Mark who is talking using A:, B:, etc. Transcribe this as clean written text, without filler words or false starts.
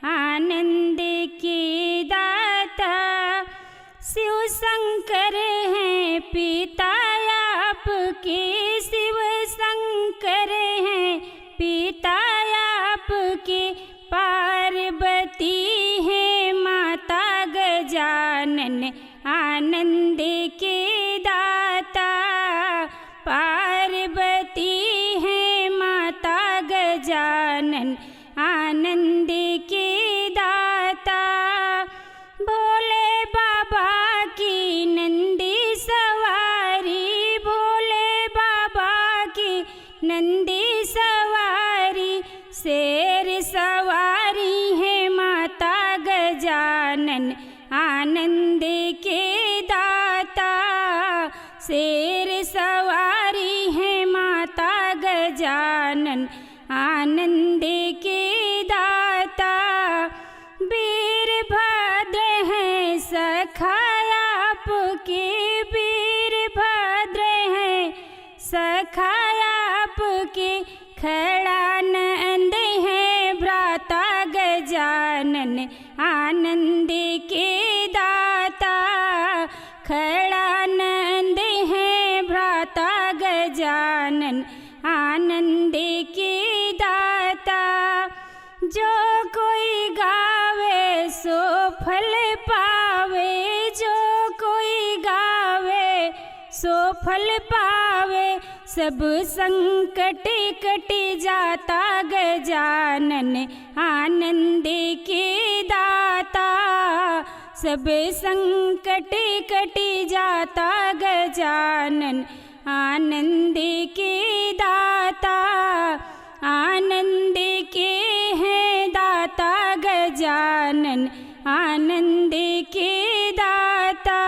A: आनंद के दाता। शिव शंकर हैं पिता आपके, शिव शंकर हैं पिता आपके। पार्वती है माता गजानन आनंद के दाता। पार्वती है माता गजानन आनंद के दाता। भोले बाबा की नंदी सवारी, भोले बाबा की नंदी सवारी। शेर सवारी है माता गजानन आनंद के दाता। शेर सवारी है माता गजानन आनंद के दाता। वीरभद्र हैं सखा आपके, वीरभद्र हैं सखा आपके। खड़ानंद है भ्राता गजानन आनंद के दाता। खड़ानंद है भ्राता गजानन आनंद के दाता। जो कोई गावे सो फल पावे, जो कोई गावे सो फल पावे। सब संकट कट जाता गजानन आनंद के दाता। सब संकट कट जाता गजानन आनंद के दाता। आनंद के हैं दाता गजानन आनंद के दाता।